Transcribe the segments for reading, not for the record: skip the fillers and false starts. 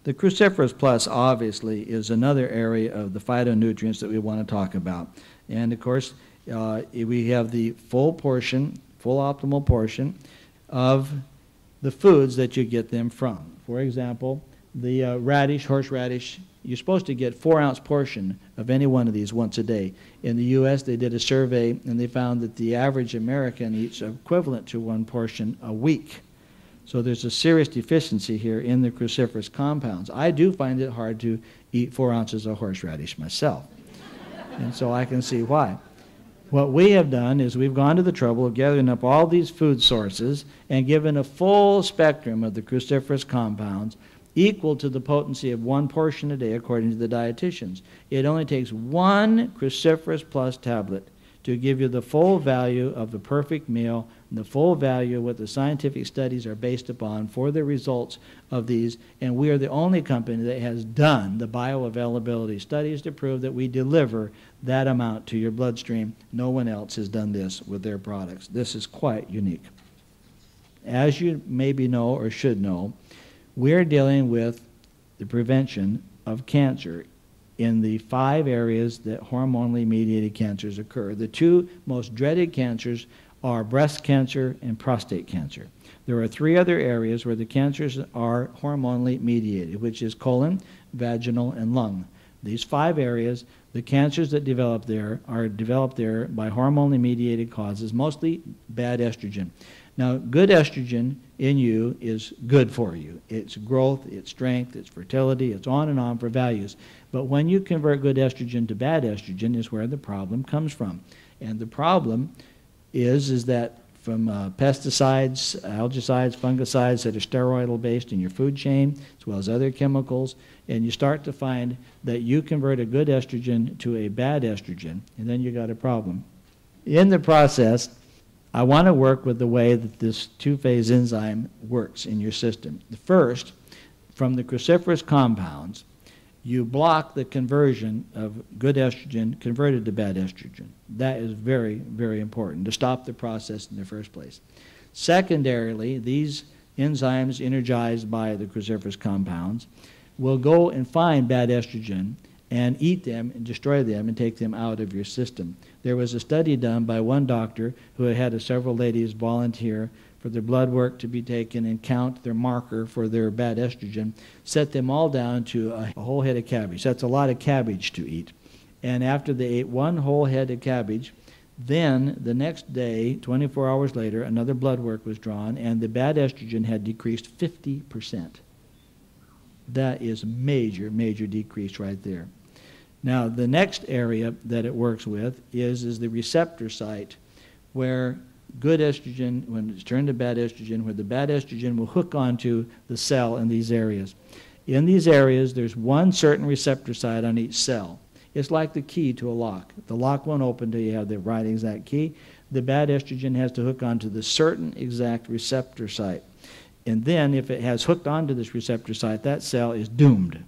The Cruciferous Plus obviously is another area of the phytonutrients that we want to talk about. And of course, we have the full optimal portion of the foods that you get them from. For example, the horseradish, you're supposed to get 4-ounce portion of any one of these once a day. In the U.S., they did a survey, and they found that the average American eats equivalent to 1 portion a week. So there's a serious deficiency here in the cruciferous compounds. I do find it hard to eat 4 ounces of horseradish myself, and so I can see why. What we have done is we've gone to the trouble of gathering up all these food sources and given a full spectrum of the cruciferous compounds equal to the potency of 1 portion a day according to the dietitians. It only takes 1 Cruciferous Plus tablet to give you the full value of the perfect meal and the full value of what the scientific studies are based upon for the results of these. And we are the only company that has done the bioavailability studies to prove that we deliver that amount to your bloodstream. No one else has done this with their products. This is quite unique. As you maybe know or should know, we're dealing with the prevention of cancer in the 5 areas that hormonally mediated cancers occur. The 2 most dreaded cancers are breast cancer and prostate cancer. There are 3 other areas where the cancers are hormonally mediated, which is colon, vaginal, and lung. These 5 areas, the cancers that develop there are developed there by hormonally mediated causes, mostly bad estrogen. Now, good estrogen in you is good for you. It's growth, it's strength, it's fertility, it's on and on for values. But when you convert good estrogen to bad estrogen is where the problem comes from. And the problem is that from pesticides, algicides, fungicides that are steroidal based in your food chain, as well as other chemicals, and you start to find that you convert a good estrogen to a bad estrogen, and then you got a problem. In the process, I want to work with the way that this 2-phase enzyme works in your system. The first, from the cruciferous compounds, you block the conversion of good estrogen converted to bad estrogen. That is very, very important to stop the process in the first place. Secondarily, these enzymes energized by the cruciferous compounds will go and find bad estrogen and eat them and destroy them and take them out of your system. There was a study done by one doctor who had several ladies volunteer for their blood work to be taken and count their marker for their bad estrogen, set them all down to a whole head of cabbage. That's a lot of cabbage to eat. And after they ate 1 whole head of cabbage, then the next day, 24 hours later, another blood work was drawn, and the bad estrogen had decreased 50%. That is major, major decrease right there. Now, the next area that it works with is the receptor site where good estrogen, when it's turned to bad estrogen, where the bad estrogen will hook onto the cell in these areas. In these areas, there's 1 certain receptor site on each cell. It's like the key to a lock. The lock won't open until you have the right exact key. The bad estrogen has to hook onto the certain exact receptor site. And then if it has hooked onto this receptor site, that cell is doomed.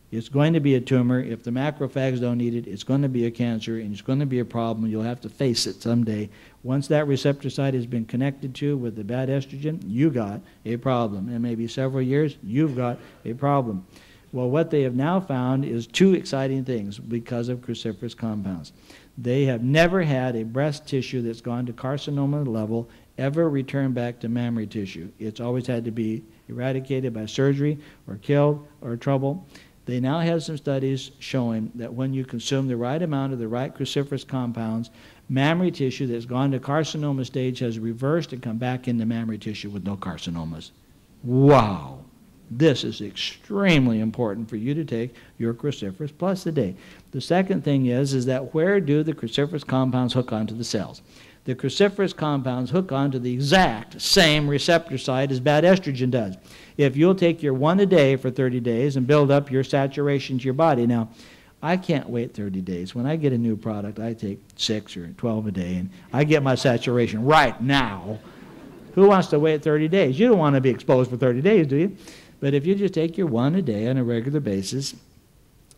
It's going to be a tumor. If the macrophages don't eat it, it's going to be a cancer, and it's going to be a problem. You'll have to face it someday. Once that receptor site has been connected to with the bad estrogen, you got a problem. And maybe several years, you've got a problem. Well, what they have now found is 2 exciting things because of cruciferous compounds. They have never had a breast tissue that's gone to carcinoma level ever return back to mammary tissue. It's always had to be eradicated by surgery or killed or trouble. They now have some studies showing that when you consume the right amount of the right cruciferous compounds, mammary tissue that's gone to carcinoma stage has reversed and come back into mammary tissue with no carcinomas. Wow! This is extremely important for you to take your Cruciferous Plus a day. The second thing is that where do the cruciferous compounds hook onto the cells? The cruciferous compounds hook onto the exact same receptor site as bad estrogen does. If you'll take your 1 a day for 30 days and build up your saturation to your body. Now, I can't wait 30 days. When I get a new product, I take 6 or 12 a day, and I get my saturation right now. Who wants to wait 30 days? You don't want to be exposed for 30 days, do you? But if you just take your 1 a day on a regular basis,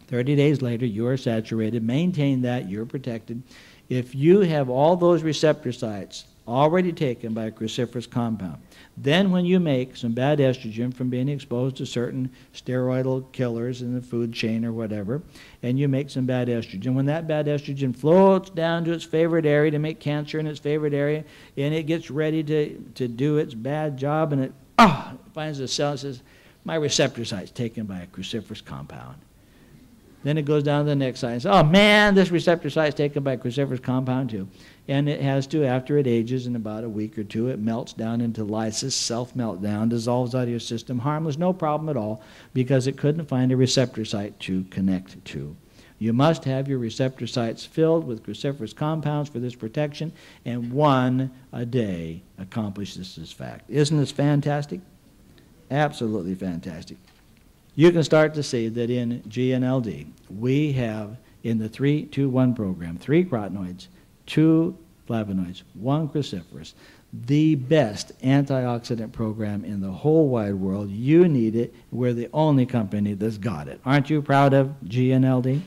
30 days later, you are saturated. Maintain that. You're protected. If you have all those receptor sites already taken by a cruciferous compound. Then when you make some bad estrogen from being exposed to certain steroidal killers in the food chain or whatever, and you make some bad estrogen, when that bad estrogen floats down to its favorite area to make cancer in its favorite area, and it gets ready to do its bad job, and it finds a cell and says, my receptor site's taken by a cruciferous compound. Then it goes down to the next site and says, oh man, this receptor site is taken by a cruciferous compound too. And it has to, after it ages in about a week or two, it melts down into lysis, self-meltdown, dissolves out of your system, harmless, no problem at all, because it couldn't find a receptor site to connect to. You must have your receptor sites filled with cruciferous compounds for this protection, and one a day accomplishes this fact. Isn't this fantastic? Absolutely fantastic. You can start to see that in GNLD, we have in the 3-2-1 program, 3 carotenoids, 2 flavonoids, 1 cruciferous, the best antioxidant program in the whole wide world. You need it. We're the only company that's got it. Aren't you proud of GNLD?